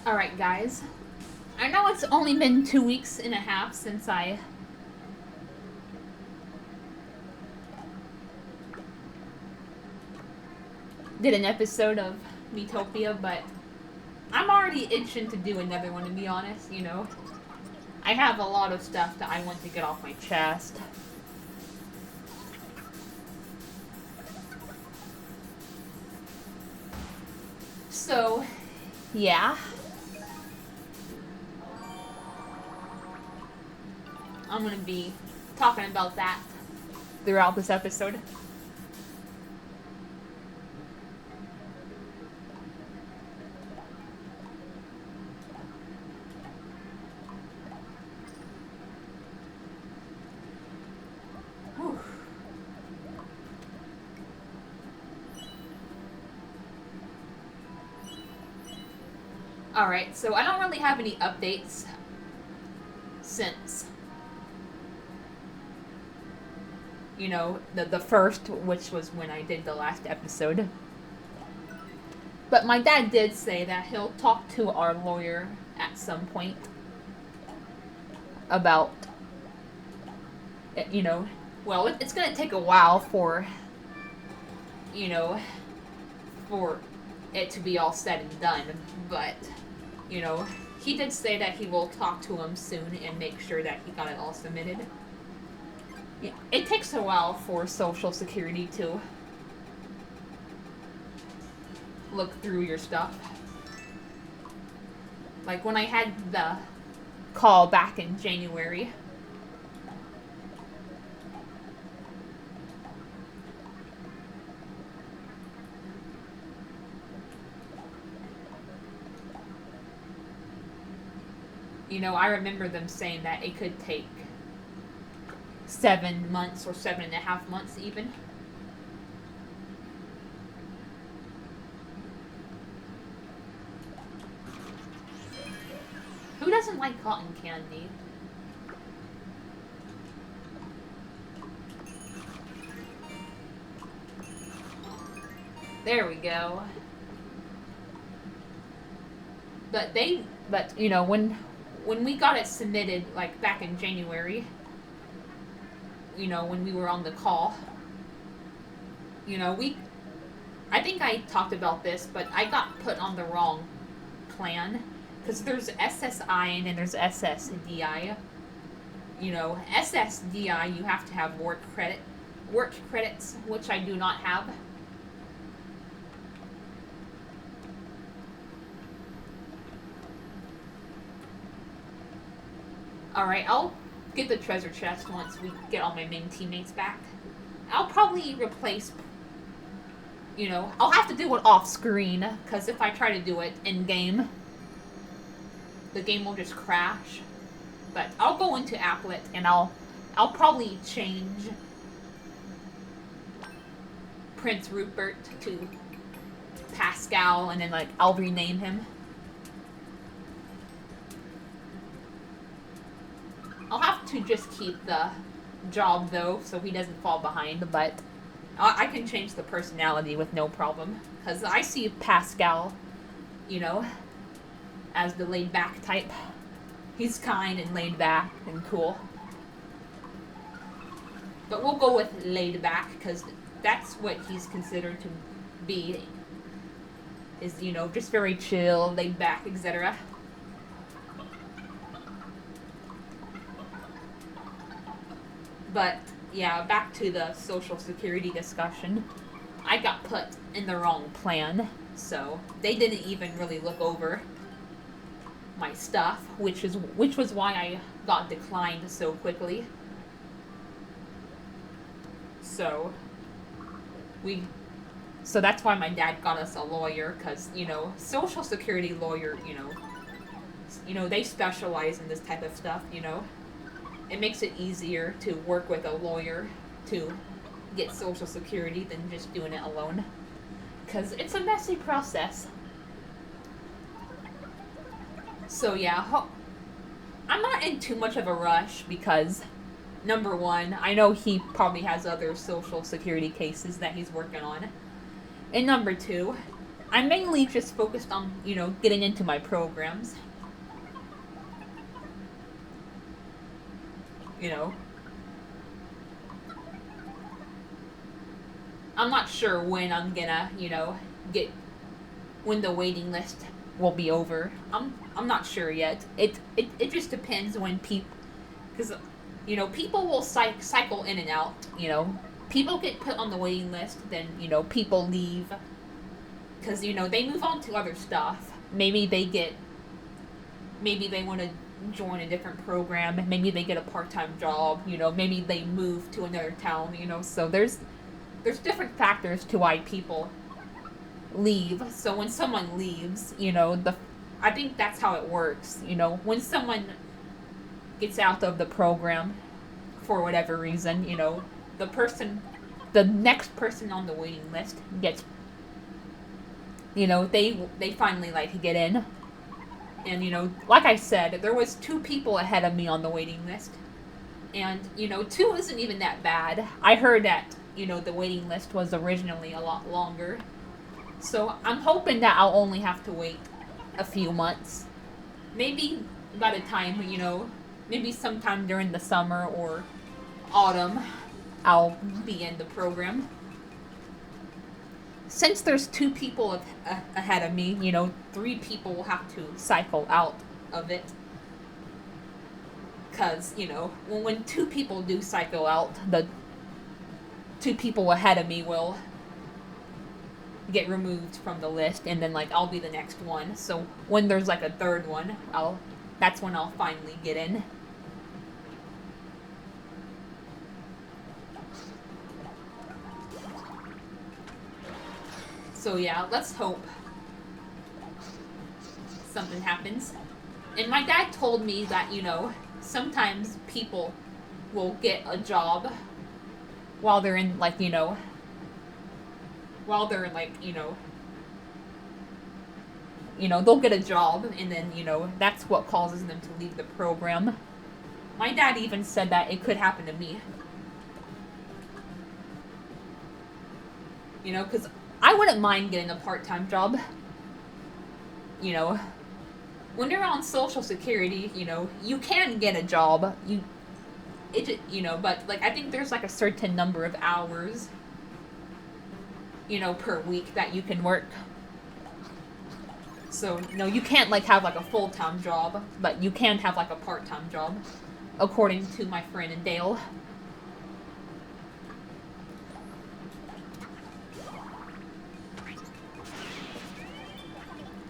Alright, guys. I know it's only been 2 weeks and a half since I did an episode of Miitopia, but I'm already itching to do another one, to be honest, you know. I have a lot of stuff that I want to get off my chest. So, yeah. I'm gonna be talking about that throughout this episode. Whew. Alright, so I don't really have any updates since, you know, the first, which was when I did the last episode. But my dad did say that he'll talk to our lawyer at some point about, you know, well, it's gonna take a while for, you know, for it to be all said and done, but, you know, he did say that he will talk to him soon and make sure that he got it all submitted. Yeah, it takes a while for Social Security to look through your stuff. Like when I had the call back in January, you know, I remember them saying that it could take 7 months or 7.5 months even. Who doesn't like cotton candy? There we go. But you know, when we got it submitted, like back in January, you know, when we were on the call, you know, I think I talked about this, but I got put on the wrong plan, because there's SSI and then there's SSDI. You know, SSDI, you have to have work credits, which I do not have. Alright, I'll get the treasure chest once we get all my main teammates back. I'll probably replace, you know, I'll have to do it off screen, because if I try to do it in game, the game will just crash. But I'll go into applet and I'll probably change Prince Rupert to Pascal, and then like I'll rename him. I'll have to just keep the job though, so he doesn't fall behind, but I can change the personality with no problem, because I see Pascal, you know, as the laid back type. He's kind and laid back and cool. But we'll go with laid back, because that's what he's considered to be. Is, you know, just very chill, laid back, etc. But, yeah, back to the Social Security discussion. I got put in the wrong plan, so they didn't even really look over my stuff, which was why I got declined so quickly. So that's why my dad got us a lawyer, because, you know, Social Security lawyer, you know, they specialize in this type of stuff, you know. It makes it easier to work with a lawyer to get Social Security than just doing it alone, because it's a messy process. So yeah, I'm not in too much of a rush, because number one, I know he probably has other Social Security cases that he's working on, and number two, I'm mainly just focused on, getting into my programs. You know, I'm not sure when I'm gonna, get when the waiting list will be over. I'm not sure yet. It just depends when people, because people will cycle in and out. People get put on the waiting list, then people leave because they move on to other stuff. Maybe they want to join a different program. Maybe they get a part-time job. Maybe they move to another town. So there's different factors to why people leave. So when someone leaves, I think that's how it works. When someone gets out of the program for whatever reason, the next person on the waiting list gets, they finally like get in. And like I said, there was 2 people ahead of me on the waiting list. And 2 isn't even that bad. I heard that the waiting list was originally a lot longer. So I'm hoping that I'll only have to wait a few months. Maybe by the time, maybe sometime during the summer or autumn, I'll be in the program. Since there's 2 people ahead of me, 3 people will have to cycle out of it. Because, when 2 people do cycle out, the 2 people ahead of me will get removed from the list, and then I'll be the next one. So when there's a third one, that's when I'll finally get in. So yeah, let's hope something happens. And my dad told me that, sometimes people will get a job while they're in they'll get a job, and then, that's what causes them to leave the program. My dad even said that it could happen to me. Because I wouldn't mind getting a part-time job. When you're on Social Security, you can get a job. But I think there's a certain number of hours, per week that you can work. So, you can't have a full-time job, but you can have a part-time job, according to my friend Dale.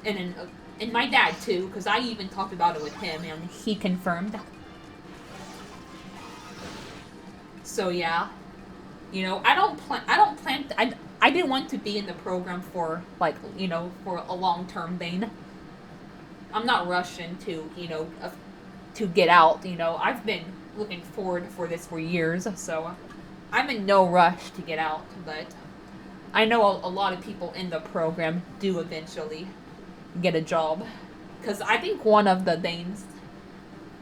And my dad too, because I even talked about it with him, and he confirmed. So yeah, I didn't want to be in the program for for a long-term thing. I'm not rushing to to get out. I've been looking forward for this for years, so I'm in no rush to get out. But I know a lot of people in the program do eventually get a job, because I think one of the things,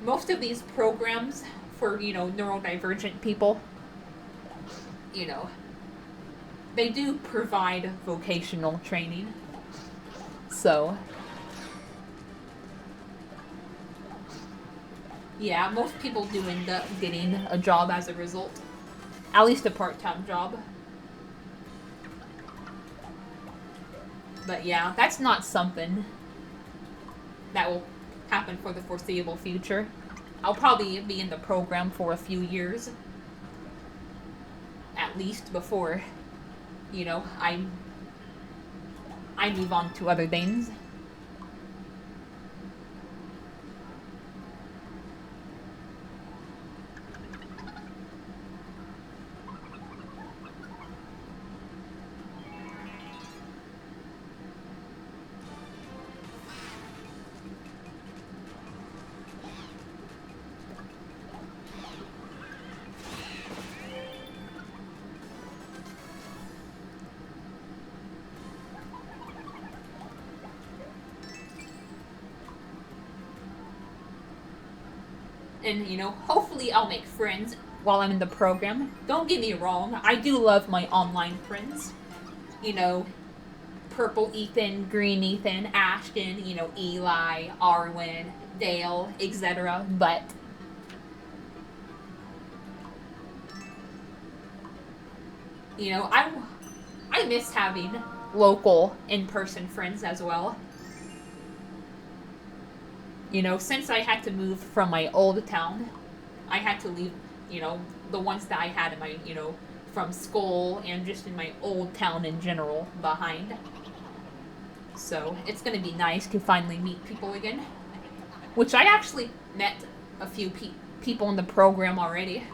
most of these programs for neurodivergent people, they do provide vocational training. So yeah, most people do end up getting a job as a result, at least a part-time job. But yeah, that's not something that will happen for the foreseeable future. I'll probably be in the program for a few years, at least, before, I move on to other things. And, hopefully I'll make friends while I'm in the program. Don't get me wrong, I do love my online friends. Purple Ethan, Green Ethan, Ashton, Eli, Arwen, Dale, etc. But I miss having local in-person friends as well. Since I had to move from my old town, I had to leave, the ones that I had in my, from school and just in my old town in general behind. So it's going to be nice to finally meet people again. Which I actually met a few people in the program already.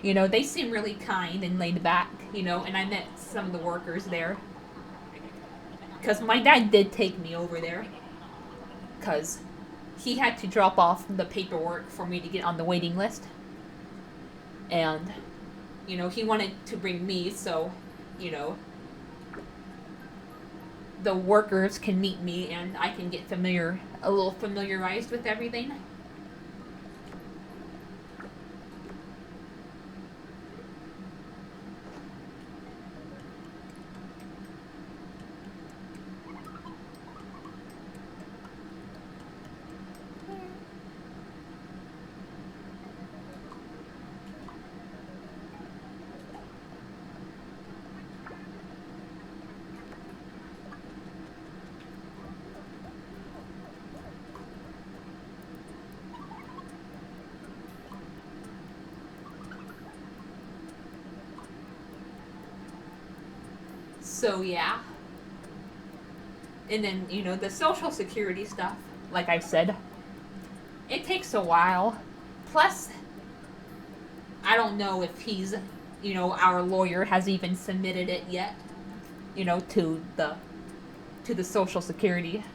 They seem really kind and laid back, and I met some of the workers there. Because my dad did take me over there. Because he had to drop off the paperwork for me to get on the waiting list. And, he wanted to bring me so, the workers can meet me and I can get a little familiarized with everything. So yeah. And then, the social security stuff, like I said, it takes a while. Plus, I don't know if he's, our lawyer has even submitted it yet, to the social security.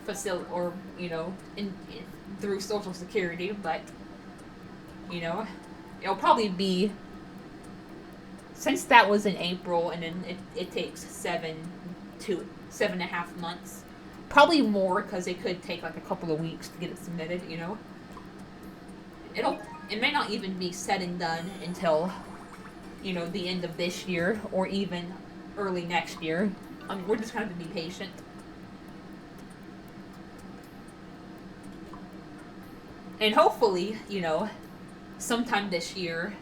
Facility, or, through social security, but it'll probably be, since that was in April, and then it takes 7.5 months, probably more, because it could take like a couple of weeks to get it submitted. It may not even be said and done until the end of this year or even early next year. We're just gonna have to be patient. And hopefully, sometime this year,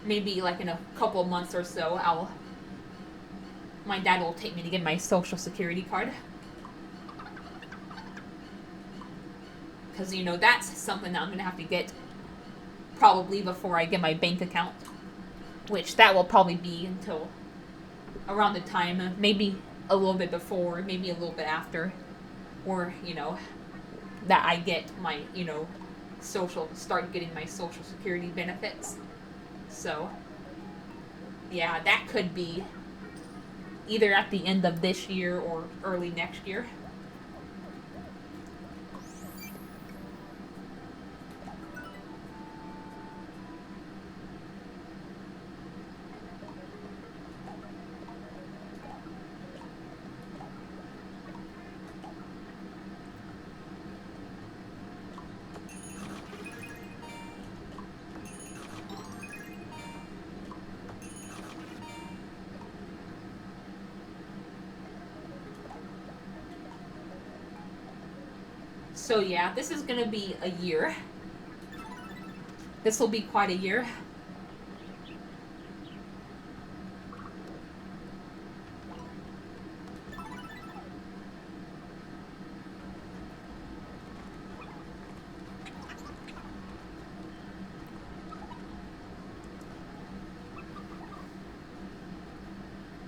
maybe like in a couple of months or so, my dad will take me to get my social security card. Because, that's something that I'm going to have to get probably before I get my bank account. Which that will probably be until around the time, maybe a little bit before, maybe a little bit after. Or, that I get my, start getting my social security benefits. So, yeah, that could be either at the end of this year or early next year. So yeah, this is gonna be a year. This will be quite a year.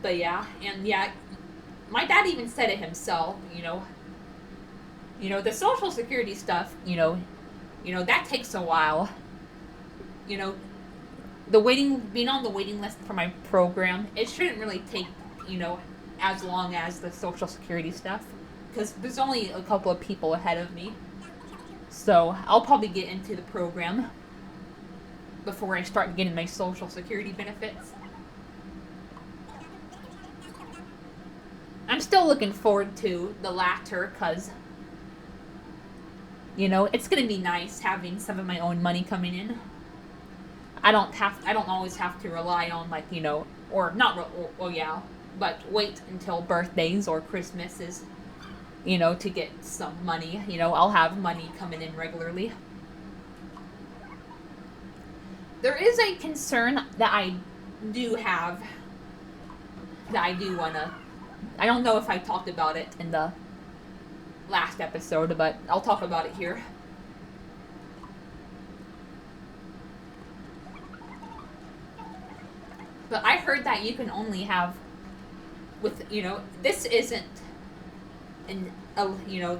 But yeah, and yeah, my dad even said it himself, the social security stuff, that takes a while. Being on the waiting list for my program, it shouldn't really take, as long as the social security stuff, because there's only a couple of people ahead of me. So I'll probably get into the program before I start getting my social security benefits. I'm still looking forward to the latter, because It's gonna be nice having some of my own money coming in. I don't always have to rely on, like, or not, well, yeah, but wait until birthdays or Christmases, to get some money. I'll have money coming in regularly. There is a concern that I do have, that I do wanna, I don't know if I talked about it in the last episode, but I'll talk about it here. But I heard that you can only have, this isn't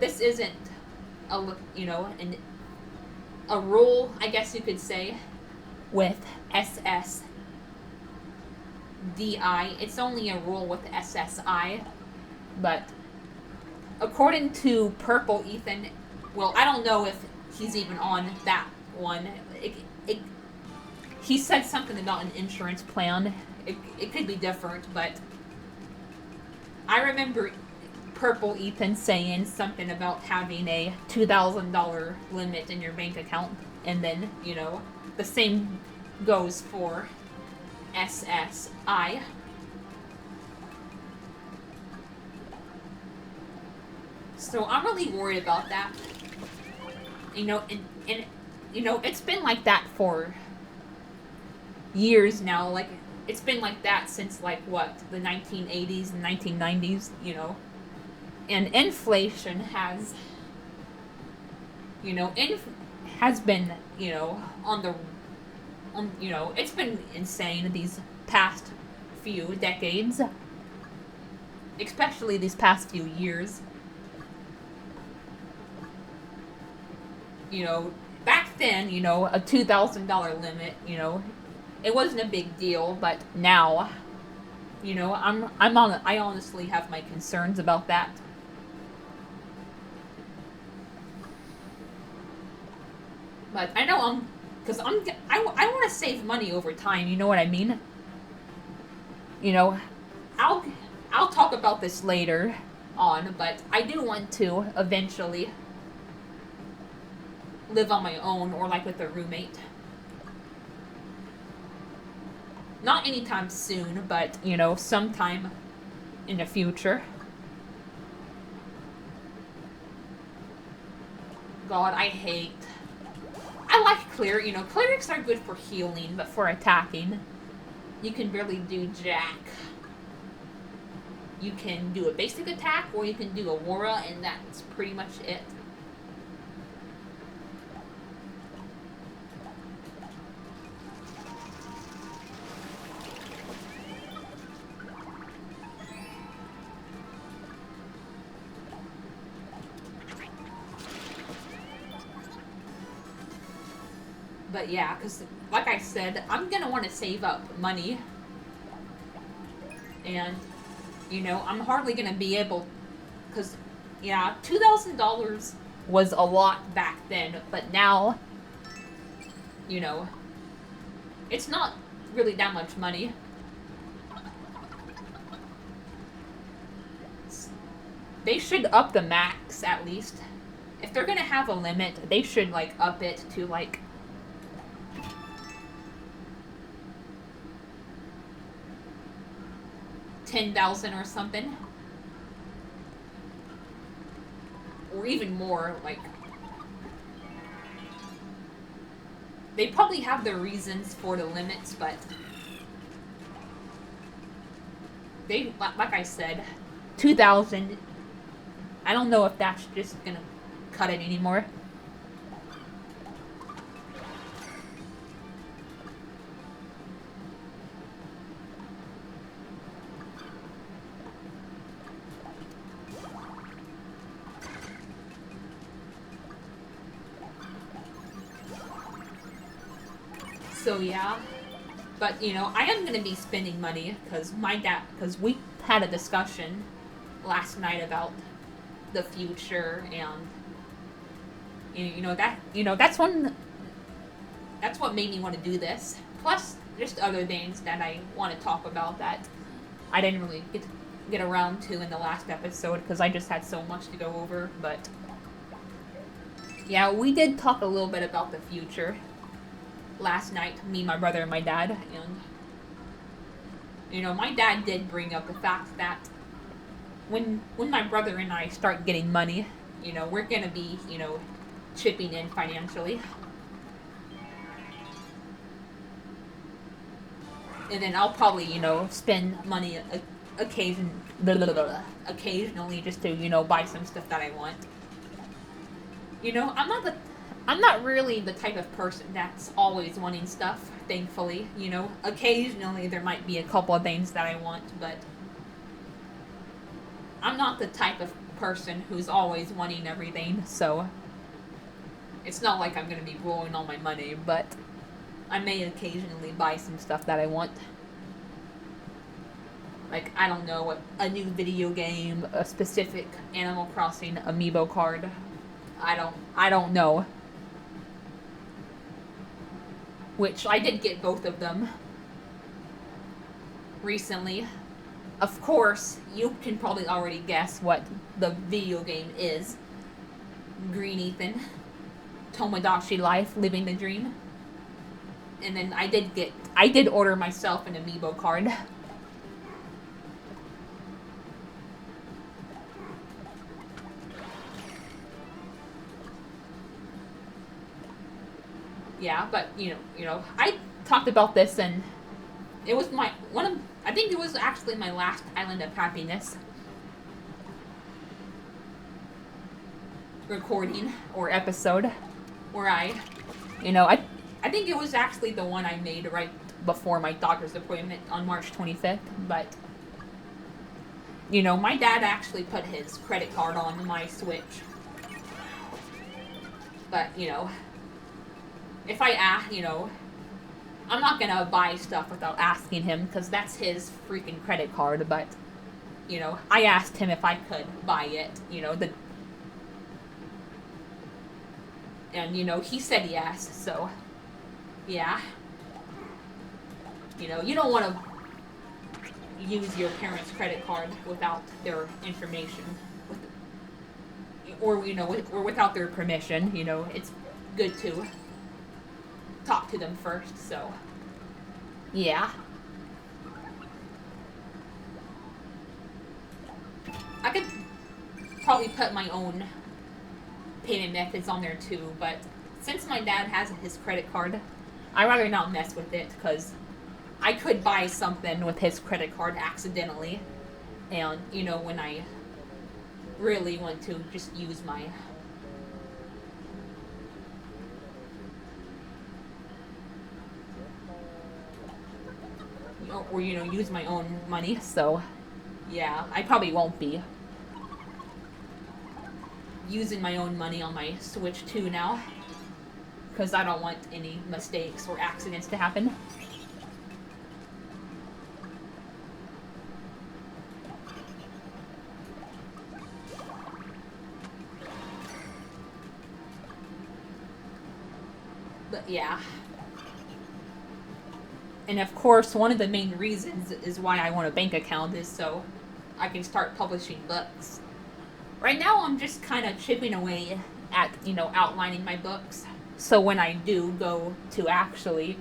this isn't a rule, I guess you could say, with SSDI. It's only a rule with SSI. But according to Purple Ethan, well, I don't know if he's even on that one. He said something about an insurance plan. It could be different, but I remember Purple Ethan saying something about having a $2,000 limit in your bank account, and then, the same goes for SSI. So I'm really worried about that. And it's been like that for years now. Like, it's been like that since, like, what, the 1980s and 1990s, And inflation has, has been, it's been insane these past few decades. Especially these past few years. Back then, a $2,000 limit, it wasn't a big deal, but now, I honestly have my concerns about that. But I know because I want to save money over time, you know what I mean? I'll talk about this later on, but I do want to eventually live on my own, or like with a roommate. Not anytime soon, but, sometime in the future. God, I like cleric. Clerics are good for healing, but for attacking, you can barely do jack. You can do a basic attack, or you can do Aurora, and that's pretty much it. But yeah, because like I said, I'm going to want to save up money. And, I'm hardly going to be able, because, yeah, $2,000 was a lot back then. But now, it's not really that much money. They should up the max, at least. If they're going to have a limit, they should, like, up it to, like, 10,000 or something, or even more. Like, they probably have their reasons for the limits, but they, like I said, 2,000. I don't know if that's just gonna cut it anymore. So yeah, but I am gonna be spending money because we had a discussion last night about the future, and that's what made me want to do this. Plus, just other things that I want to talk about that I didn't really get around to in the last episode because I just had so much to go over. But Yeah, we did talk a little bit about the future last night, me, my brother, and my dad, and my dad did bring up the fact that when my brother and I start getting money, we're gonna be, chipping in financially. And then I'll probably, spend money occasionally just to, buy some stuff that I want. I'm not really the type of person that's always wanting stuff, thankfully. Occasionally there might be a couple of things that I want, but I'm not the type of person who's always wanting everything, so it's not like I'm gonna be blowing all my money, but I may occasionally buy some stuff that I want. Like, I don't know, a new video game, a specific Animal Crossing amiibo card. I don't know. Which I did get both of them recently. Of course, you can probably already guess what the video game is. Green Ethan, Tomodachi Life, Living the Dream. And then I did order myself an amiibo card. Yeah, but I talked about this, and it was I think it was actually my last Island of Happiness recording or episode where I think it was actually the one I made right before my doctor's appointment on March 25th, but my dad actually put his credit card on my Switch. But, if I ask, I'm not gonna buy stuff without asking him, because that's his freaking credit card, but, I asked him if I could buy it, and, he said yes, so, yeah. You don't want to use your parents' credit card without their information, or without their permission. It's good to talk to them first. So, yeah. I could probably put my own payment methods on there too, but since my dad has his credit card, I'd rather not mess with it, because I could buy something with his credit card accidentally, and when I really want to just use my use my own money. So yeah, I probably won't be using my own money on my Switch 2 now, because I don't want any mistakes or accidents to happen. But yeah. And of course, one of the main reasons is why I want a bank account is so I can start publishing books. Right now, I'm just kind of chipping away at, outlining my books. So when I do go to actually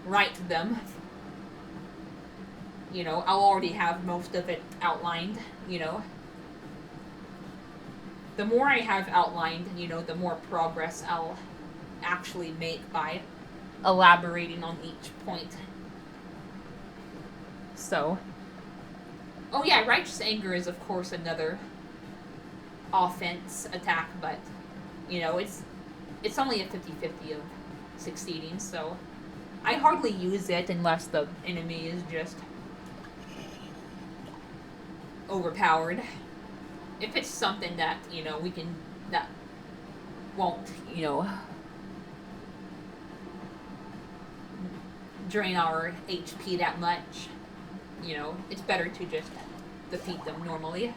write them, I'll already have most of it outlined, The more I have outlined, the more progress I'll actually make by elaborating on each point. So, oh yeah, righteous anger is of course another offense attack, but it's only a 50-50 of succeeding, so I hardly use it unless the enemy is just overpowered. If it's something that that won't drain our HP that much, it's better to just defeat them normally.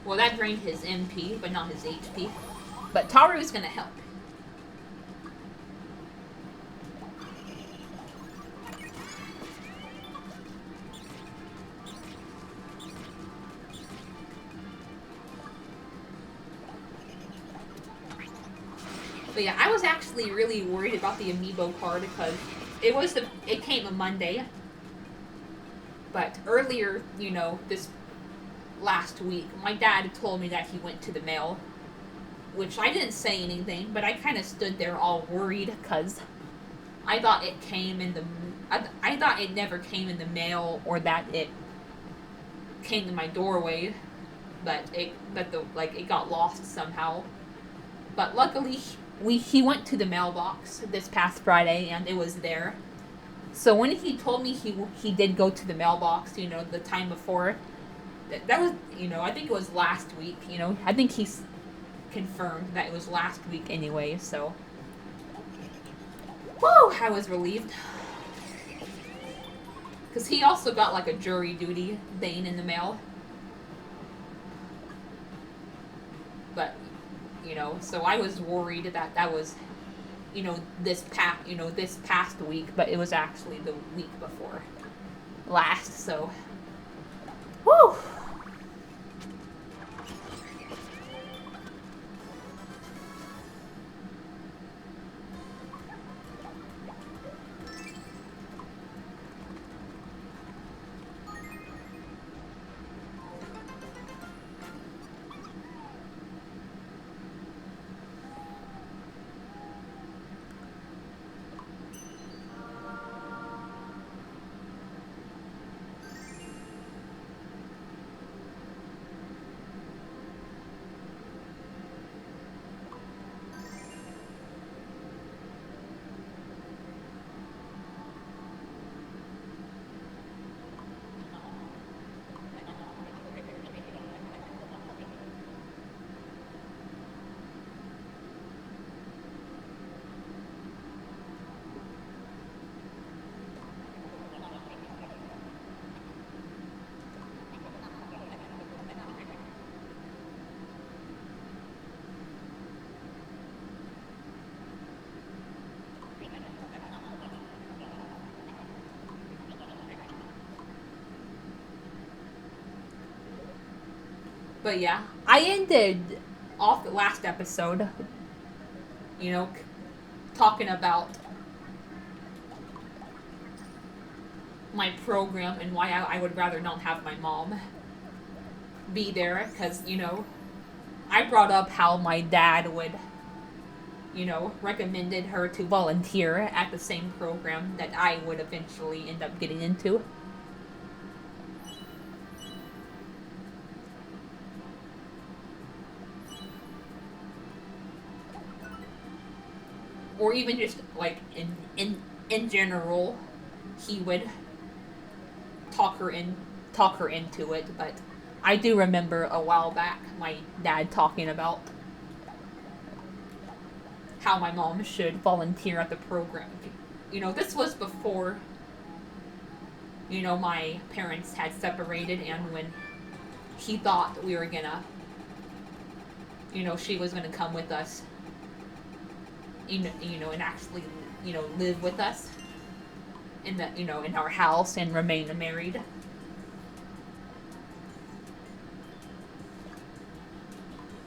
Well, that drained his MP, but not his HP. But Taru's gonna help. But yeah, I was actually really worried about the amiibo card because it came a Monday, but earlier, this last week, my dad told me that he went to the mail, which I didn't say anything, but I kind of stood there all worried because I thought it came in the I thought it never came in the mail or that it came to my doorway, but it got lost somehow. But luckily, he went to the mailbox this past Friday and it was there. So when he told me he did go to the mailbox, the time before, that was, I think it was last week. I think he's confirmed that it was last week anyway. So, whew, I was relieved. Because he also got like a jury duty thing in the mail. But, so I was worried that was, this past week, but it was actually the week before last, so. Whew! But yeah, I ended off the last episode, you know, talking about my program and why I would rather not have my mom be there because, I brought up how my dad would, recommended her to volunteer at the same program that I would eventually end up getting into. Or even just like in general, he would talk her into it, but I do remember a while back my dad talking about how my mom should volunteer at the program. This was before, my parents had separated and when he thought we were gonna, she was gonna come with us, and actually, live with us in the, in our house and remain married.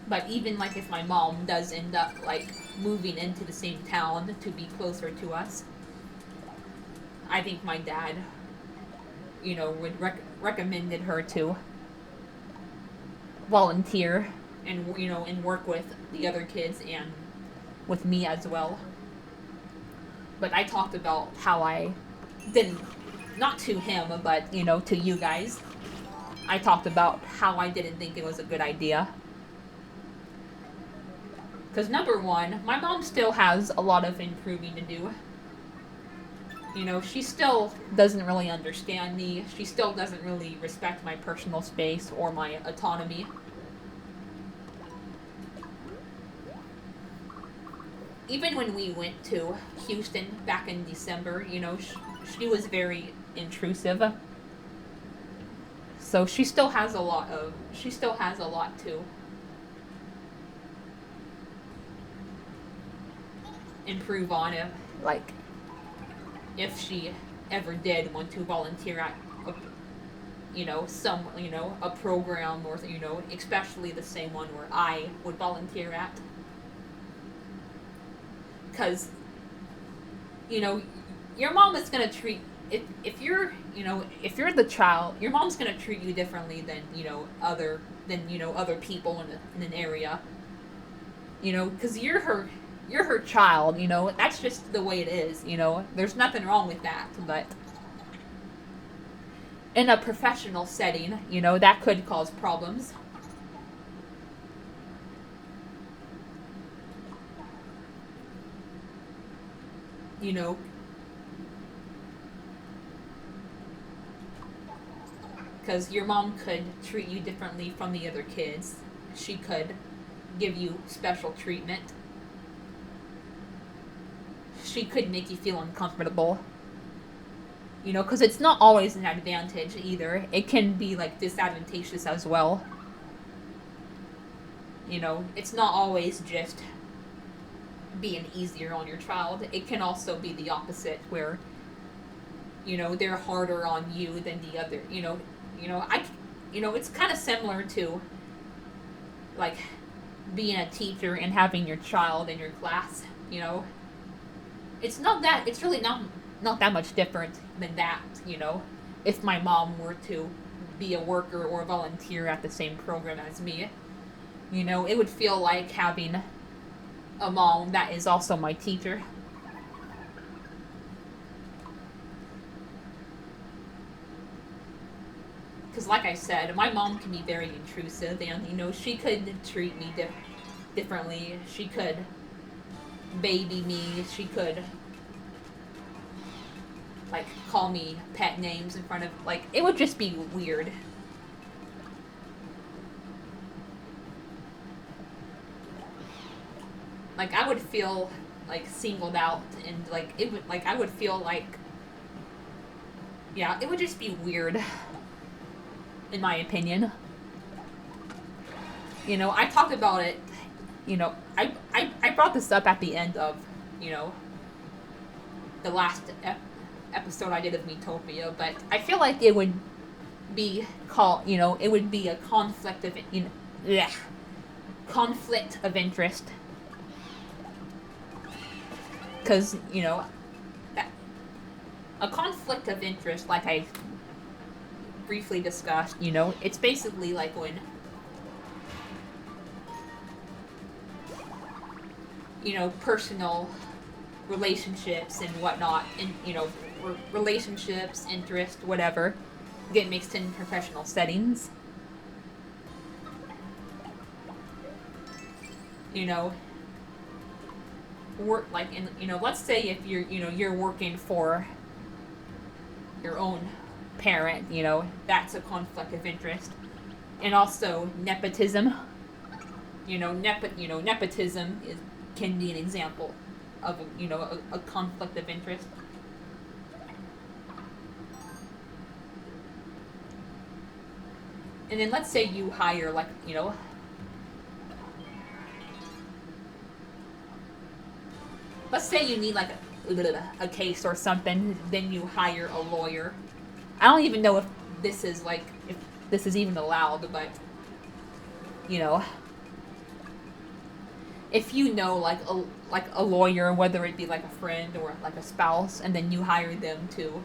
But even like if my mom does end up like moving into the same town to be closer to us, I think my dad, would recommended her to volunteer and and work with the other kids and with me as well. But I talked about how I didn't, not to him, but to you guys. I talked about how I didn't think it was a good idea. Because number one, my mom still has a lot of improving to do. She still doesn't really understand me. She still doesn't really respect my personal space or my autonomy. Even when we went to Houston back in December, she was very intrusive. So she still has a lot to improve on if she ever did want to volunteer at a program or especially the same one where I would volunteer at. because, you know, your mom is going to treat, if you're, you know, if you're the child, your mom's going to treat you differently than, other people in an area, because you're her child, that's just the way it is, there's nothing wrong with that, but in a professional setting, that could cause problems. Because your mom could treat you differently from the other kids. She could give you special treatment. She could make you feel uncomfortable. Because it's not always an advantage either. It can be, like, disadvantageous as well. It's not always just being easier on your child. It can also be the opposite, where, they're harder on you than the other, it's kind of similar to, like, being a teacher and having your child in your class, it's really not that much different than that, if my mom were to be a worker or a volunteer at the same program as me, it would feel like having a mom that is also my teacher. Because, like I said, my mom can be very intrusive, and she could treat me differently. She could baby me. She could, like, call me pet names in front of, like, it would just be weird. Like, I would feel, like, singled out, and, like, I would feel like, yeah, it would just be weird, in my opinion. I talked about it, I brought this up at the end of, the last episode I did of Miitopia, but I feel like it would be it would be a conflict of, conflict of interest. Because, a conflict of interest, like I briefly discussed, it's basically like when, personal relationships and whatnot, and, relationships, interest, whatever, get mixed in professional settings. Work, like, in, let's say if you're working for your own parent, that's a conflict of interest. And also nepotism. Nepotism can be an example of a conflict of interest. And then let's say you hire, like, let's say you need, like, a case or something, then you hire a lawyer. I don't even know if this is even allowed, but, if like a lawyer, whether it be like a friend or like a spouse, and then you hire them to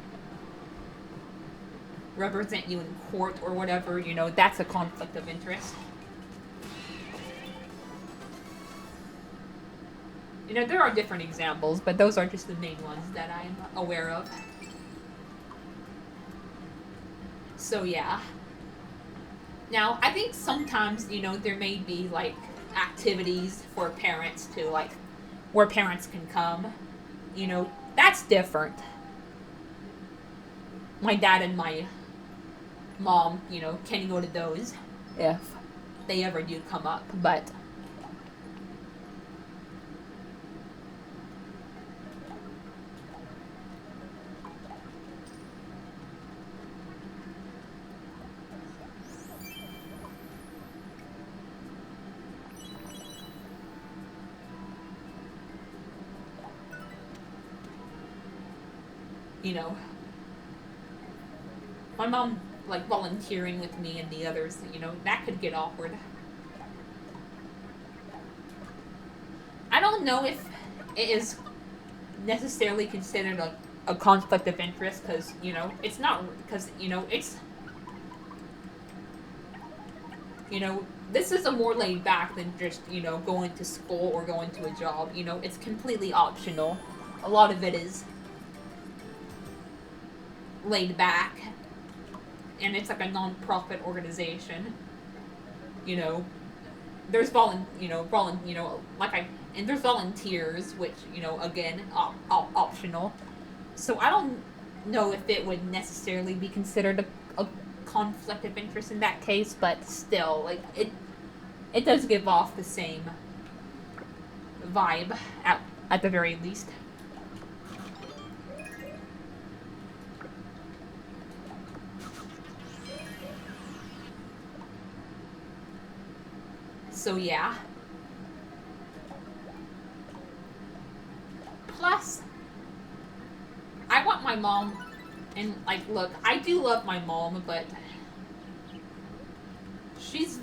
represent you in court or whatever, that's a conflict of interest. There are different examples, but those are just the main ones that I'm aware of. So, yeah. Now, I think sometimes, there may be, like, activities for parents to, like, where parents can come. That's different. My dad and my mom, can go to those if they ever do come up, but my mom, like, volunteering with me and the others, that could get awkward. I don't know if it is necessarily considered a conflict of interest because, it's not, because, it's, this is a more laid back than just, going to school or going to a job. It's completely optional. A lot of it is laid back, and it's like a non-profit organization. You know, there's and there's volunteers, which, again, optional. So I don't know if it would necessarily be considered a conflict of interest in that case, but still, like, it does give off the same vibe at the very least. So yeah. Plus, I want my mom, and like, look, I do love my mom, but she's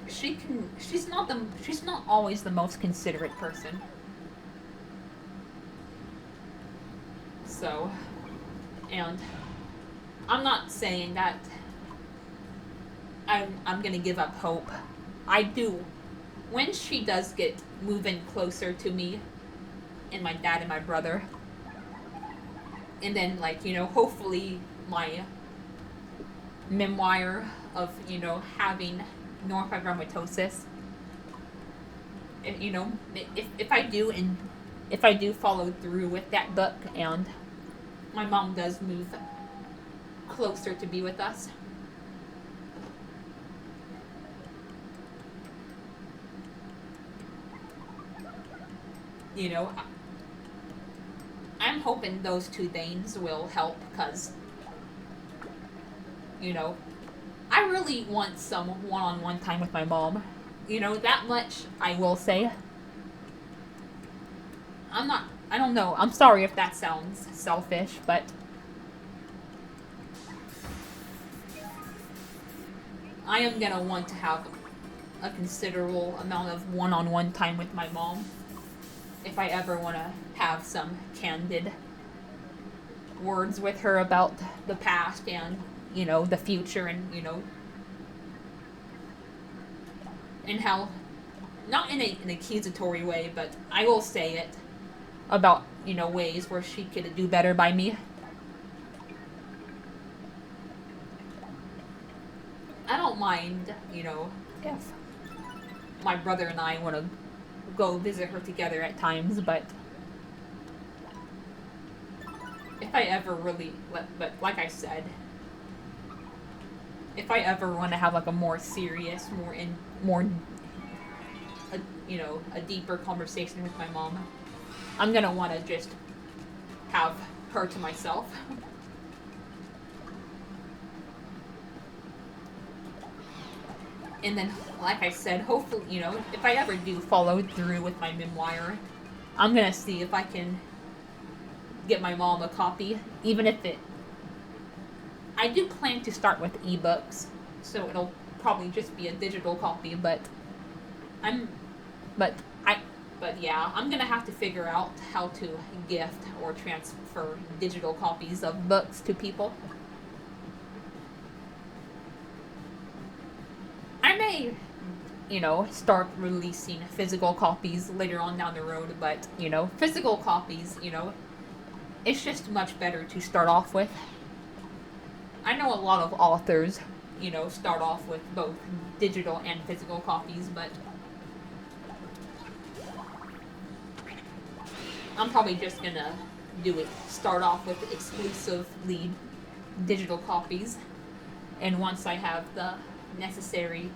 she's not always the most considerate person. So, and I'm not saying that I'm gonna give up hope. I do. When she does get moving closer to me and my dad and my brother, and then, like, hopefully my memoir of, having neurofibromatosis, if I do, and if I do follow through with that book and my mom does move closer to be with us, I'm hoping those two things will help, because, I really want some one-on-one time with my mom. That much I will say. I don't know. I'm sorry if that sounds selfish, but I am gonna want to have a considerable amount of one-on-one time with my mom if I ever want to have some candid words with her about the past and, the future, and, and how, not in an accusatory way, but I will say it about, ways where she could do better by me. I don't mind, if my brother and I want to go visit her together at times, but if I ever really, but like I said, if I ever want to have like a more serious, a deeper conversation with my mom, I'm gonna want to just have her to myself. And then, like I said, hopefully, if I ever do follow through with my memoir, I'm gonna see if I can get my mom a copy, even if I do plan to start with ebooks, so it'll probably just be a digital copy, but yeah, I'm gonna have to figure out how to gift or transfer digital copies of books to people. I may, start releasing physical copies later on down the road, but, physical copies, it's just much better to start off with. I know a lot of authors, start off with both digital and physical copies, but I'm probably just gonna start off with exclusively digital copies, and once I have the necessary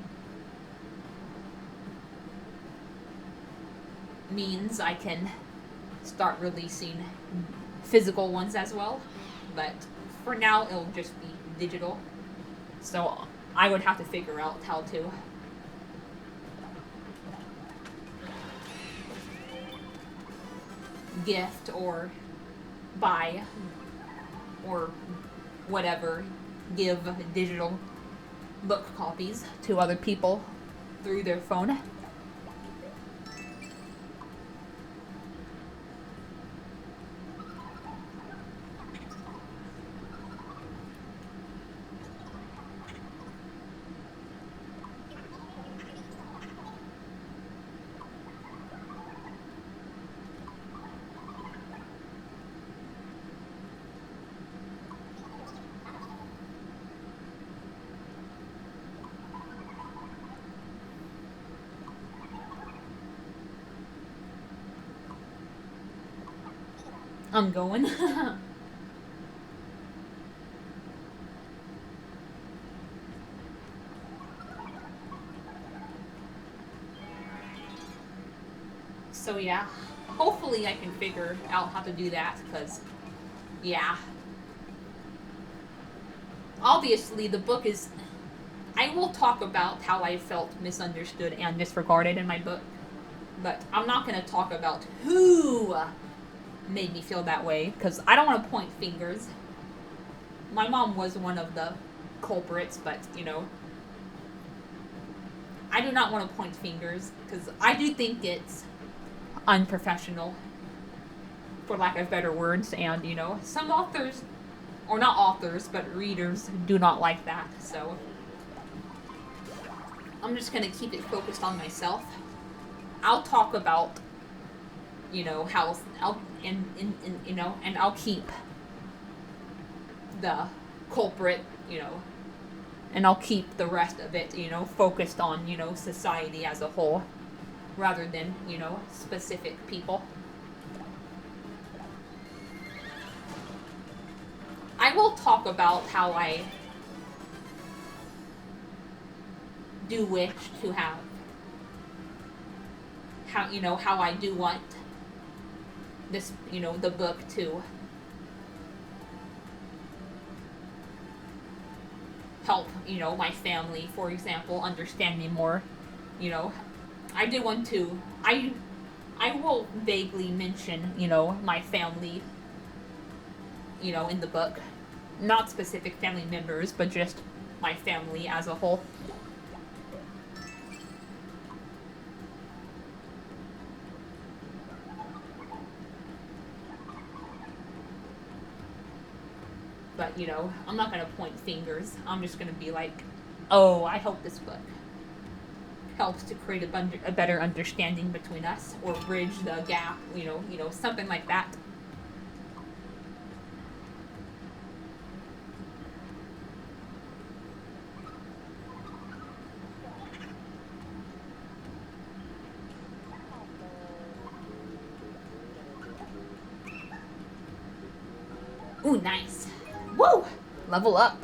means, I can start releasing physical ones as well. But for now, it'll just be digital. So I would have to figure out how to gift or buy or whatever, give digital book copies to other people through their phone. I'm going. So yeah, hopefully I can figure out how to do that, because, yeah. Obviously, the book is. I will talk about how I felt misunderstood and disregarded in my book, but I'm not going to talk about who made me feel that way, because I don't want to point fingers. My mom was one of the culprits, but, I do not want to point fingers, because I do think it's unprofessional, for lack of better words, and, some authors, or not authors, but readers, do not like that, so I'm just going to keep it focused on myself. I'll talk about, how and I'll keep the culprit, and I'll keep the rest of it, focused on, society as a whole, rather than, specific people. I will talk about how I do wish to have, how I do want this, the book to help, my family, for example, understand me more. I do want to, I will vaguely mention, my family, in the book. Not specific family members, but just my family as a whole. But, I'm not going to point fingers. I'm just going to be like, oh, I hope this book helps to create a better understanding between us, or bridge the gap, something like that. Ooh, nice. Woo! Level up.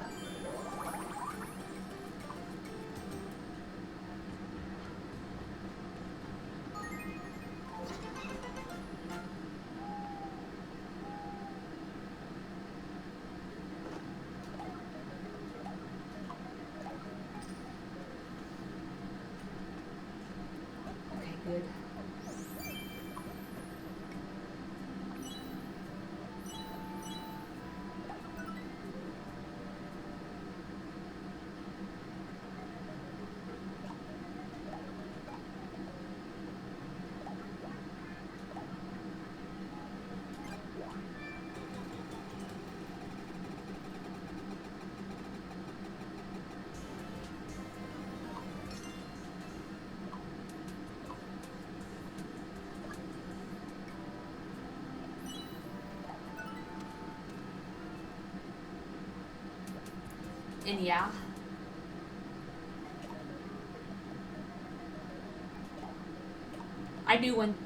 Okay, good. And yeah. I do want.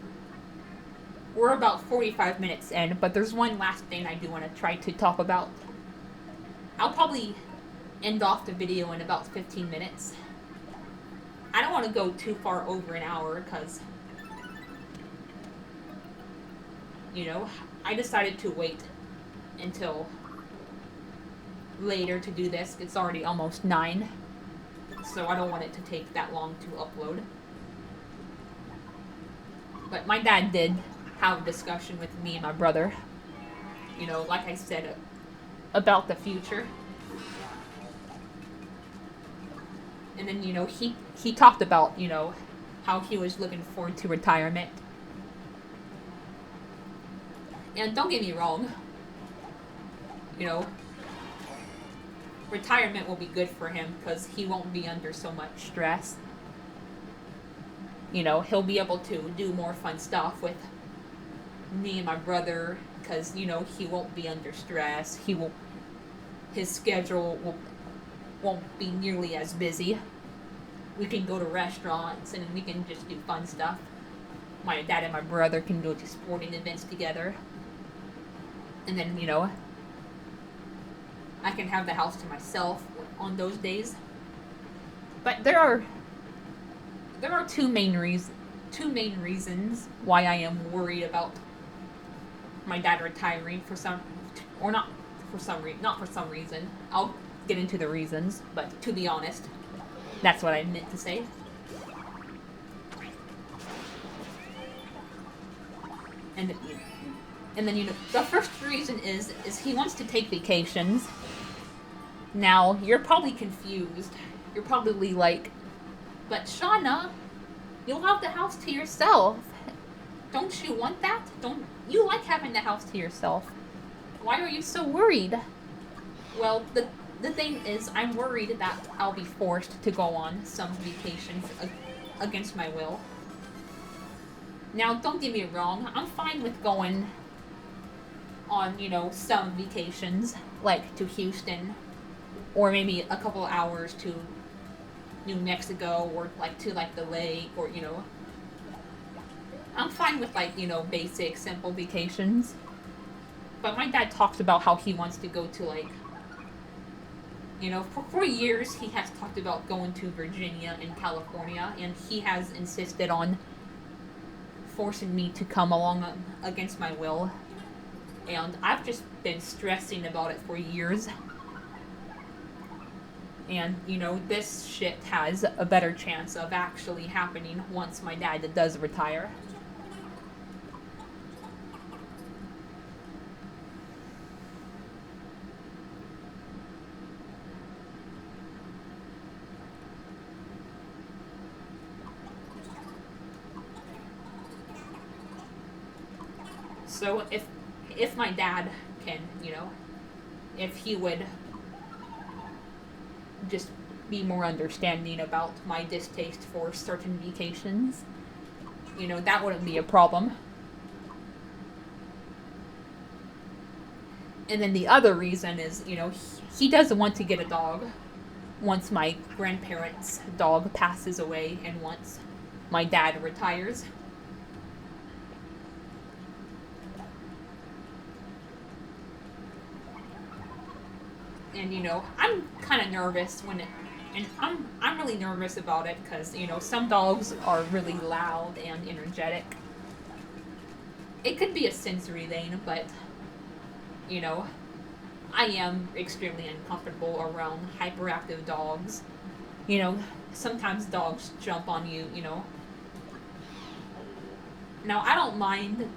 We're about 45 minutes in, but there's one last thing I do want to try to talk about. I'll probably end off the video in about 15 minutes. I don't want to go too far over an hour, because, I decided to wait until later to do this. It's already almost 9, so I don't want it to take that long to upload. But my dad did have a discussion with me and my brother, like I said, about the future. And then, he talked about, how he was looking forward to retirement. And don't get me wrong, retirement will be good for him, because he won't be under so much stress. He'll be able to do more fun stuff with me and my brother, because, he won't be under stress. His schedule won't be nearly as busy. We can go to restaurants, and we can just do fun stuff. My dad and my brother can go to sporting events together. And then, I can have the house to myself on those days. But there are two main reasons why I am worried about my dad retiring for some, or not for some reason, not for some reason. I'll get into the reasons, but to be honest, that's what I meant to say. And and then the first reason is he wants to take vacations. Now you're probably confused. You're probably like, but Shauna, you'll have the house to yourself. Don't you want that? Don't you like having the house to yourself? Why are you so worried? Well, the thing is, I'm worried that I'll be forced to go on some vacations against my will. Now, don't get me wrong, I'm fine with going on, some vacations, like to Houston, or maybe a couple hours to New Mexico, or like to like the lake, or I'm fine with like, basic, simple vacations. But my dad talks about how he wants to go to like, for years he has talked about going to Virginia and California, and he has insisted on forcing me to come along against my will. And I've just been stressing about it for years. And, this shit has a better chance of actually happening once my dad does retire. So if my dad can, if he would just be more understanding about my distaste for certain vacations, that wouldn't be a problem. And then the other reason is, he doesn't want to get a dog once my grandparents' dog passes away and once my dad retires. And I'm kind of nervous and I'm really nervous about it because some dogs are really loud and energetic. It could be a sensory thing, but I am extremely uncomfortable around hyperactive dogs. Sometimes dogs jump on you. Now, I don't mind,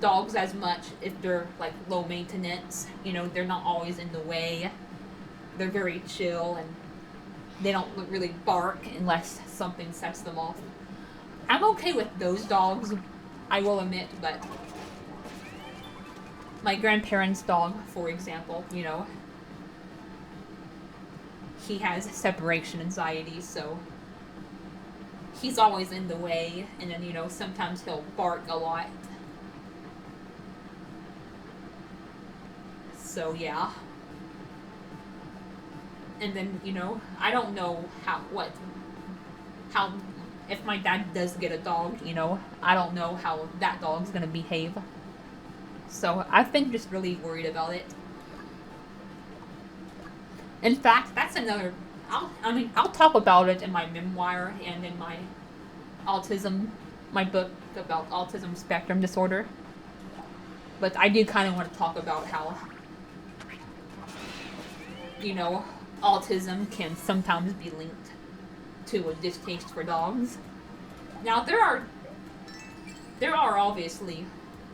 dogs as much if they're like low maintenance. They're not always in the way. They're very chill and they don't really bark unless something sets them off. I'm okay with those dogs, I will admit, but my grandparents' dog, for example, he has separation anxiety, so he's always in the way, and then, sometimes he'll bark a lot. So, yeah. And then, I don't know how, if my dad does get a dog, I don't know how that dog's gonna behave. So, I've been just really worried about it. In fact, that's another, I'll talk about it in my memoir and in my book about autism spectrum disorder. But I do kind of want to talk about how, autism can sometimes be linked to a distaste for dogs. Now, there are obviously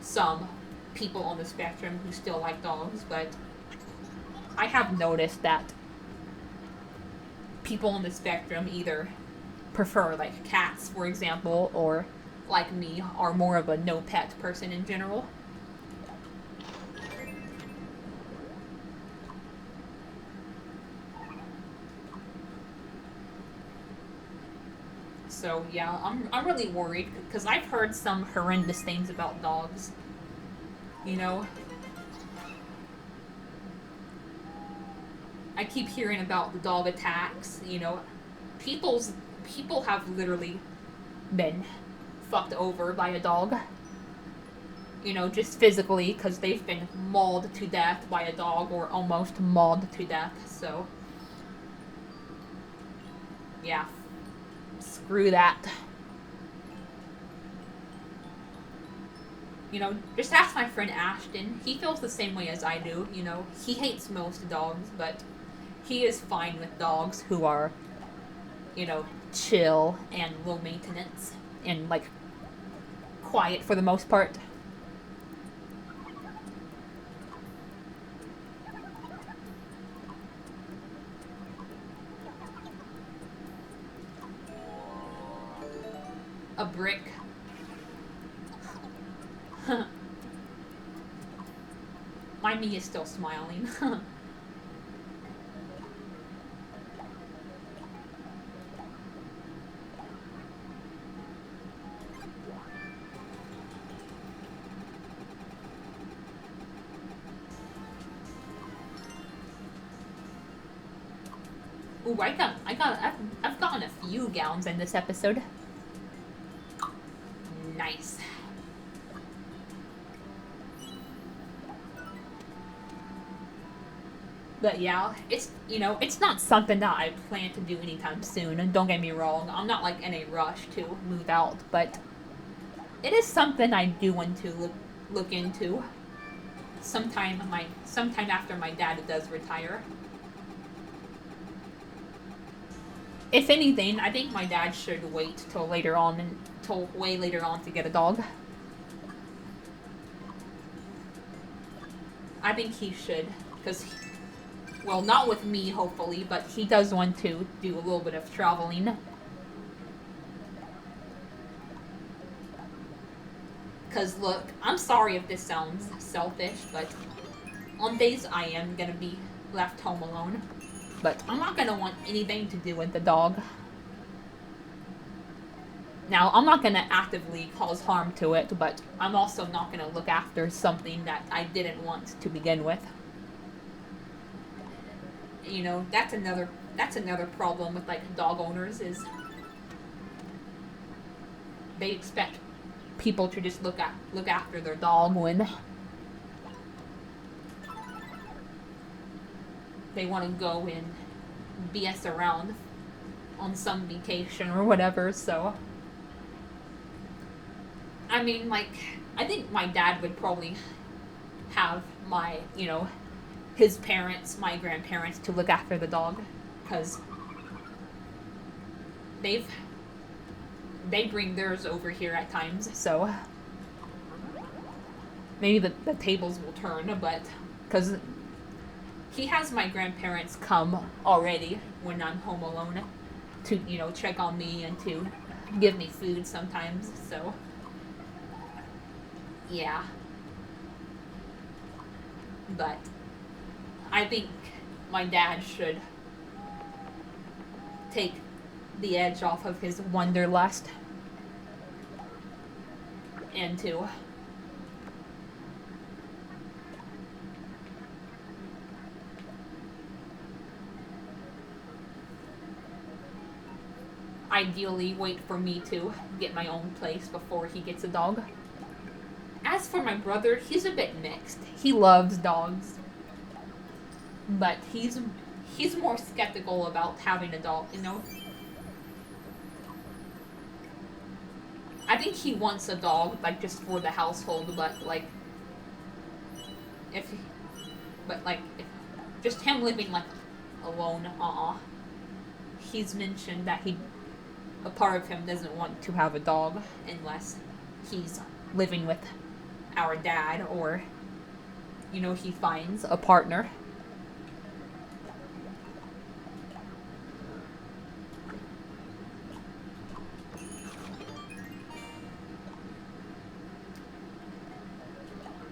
some people on the spectrum who still like dogs, but I have noticed that people on the spectrum either prefer like cats, for example, or like me, are more of a no pet person in general. So yeah, I'm really worried because I've heard some horrendous things about dogs. I keep hearing about the dog attacks. People have literally been fucked over by a dog. just physically, because they've been mauled to death by a dog, or almost mauled to death. So, yeah, screw that. Just ask my friend Ashton. He feels the same way as I do. He hates most dogs, but he is fine with dogs who are, chill and low maintenance and, like, quiet for the most part. A brick. My me is still smiling. Ooh, I've gotten a few gowns in this episode. Nice. But yeah, it's not something that I plan to do anytime soon. And don't get me wrong, I'm not like in a rush to move out, but it is something I do want to look into. Sometime after my dad does retire. If anything, I think my dad should wait till way later on to get a dog. I think he should, because, well, not with me, hopefully, but he does want to do a little bit of traveling. Because, look, I'm sorry if this sounds selfish, but on days I am gonna be left home alone. But I'm not gonna want anything to do with the dog. Now, I'm not gonna actively cause harm to it, but I'm also not gonna look after something that I didn't want to begin with. That's another problem with, like, dog owners is they expect people to just look after their dog when they want to go and BS around on some vacation or whatever. So, I mean, like, I think my dad would probably have his parents, my grandparents, to look after the dog, because they bring theirs over here at times, so maybe the tables will turn, but because he has my grandparents come already when I'm home alone to, check on me and to give me food sometimes, so yeah. But I think my dad should take the edge off of his wanderlust and to ideally wait for me to get my own place before he gets a dog. As for my brother, he's a bit mixed. He loves dogs, but he's more skeptical about having a dog, I think he wants a dog, like, just for the household, but, like, if just him living, like, alone, he's mentioned that a part of him doesn't want to have a dog unless he's living with our dad, or, he finds a partner.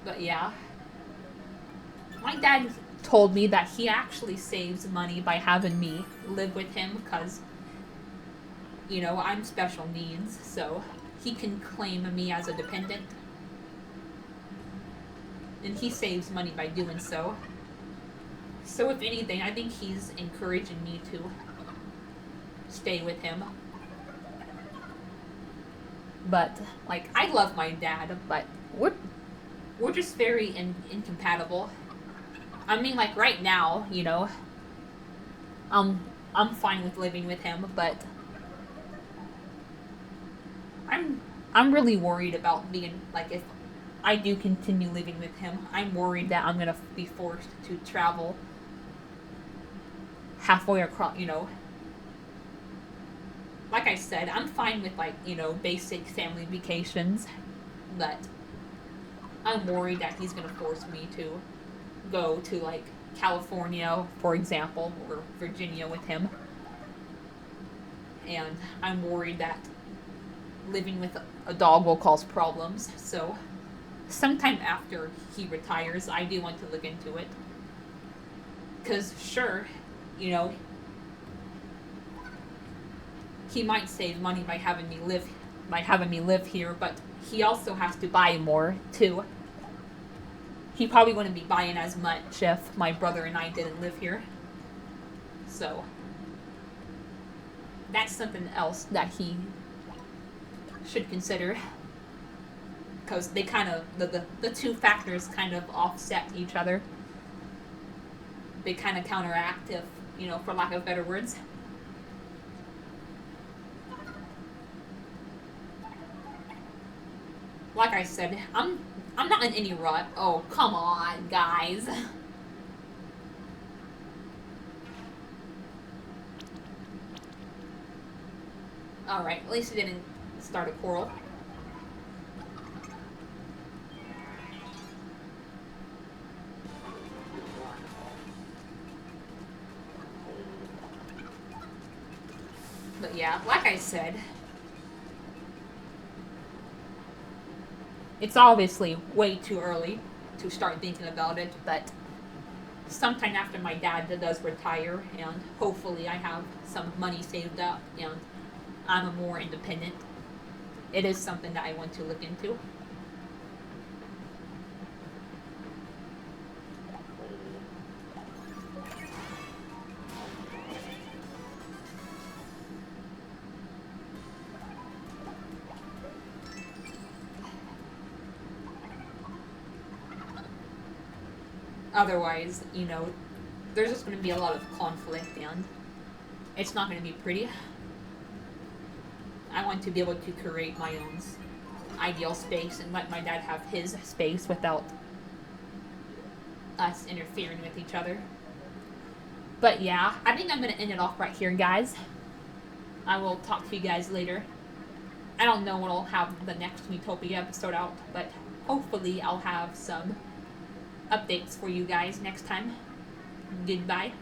But yeah, my dad told me that he actually saves money by having me live with him because, I'm special needs, so he can claim me as a dependent. And he saves money by doing so. So if anything, I think he's encouraging me to stay with him. But, like, I love my dad, but we're just very incompatible. I mean, like right now, you know, I'm fine with living with him, but I'm I'm really worried about being like if I do continue living with him, I'm worried that I'm gonna be forced to travel halfway across. You know, like I said, I'm fine with like basic family vacations, but I'm worried that he's gonna force me to go to like California, for example, or Virginia with him, and I'm worried that living with a dog will cause problems. So, sometime after he retires, I do want to look into it. Because, sure, you know, he might save money by having me live here, but he also has to buy more too. He probably wouldn't be buying as much if my brother and I didn't live here. So that's something else that he should consider, because they kind of the two factors kind of offset each other. They kind of counteract, if for lack of better words. Like I said, I'm not in any rut. Oh, come on, guys. Alright, at least it didn't start a quarrel. But yeah, like I said, it's obviously way too early to start thinking about it, but sometime after my dad does retire, and hopefully I have some money saved up and I'm a more independent, it is something that I want to look into. Otherwise, there's just going to be a lot of conflict and it's not going to be pretty. I want to be able to create my own ideal space and let my dad have his space without us interfering with each other. But yeah, I think I'm going to end it off right here, guys. I will talk to you guys later. I don't know when I'll have the next Miitopia episode out, but hopefully I'll have some updates for you guys next time. Goodbye.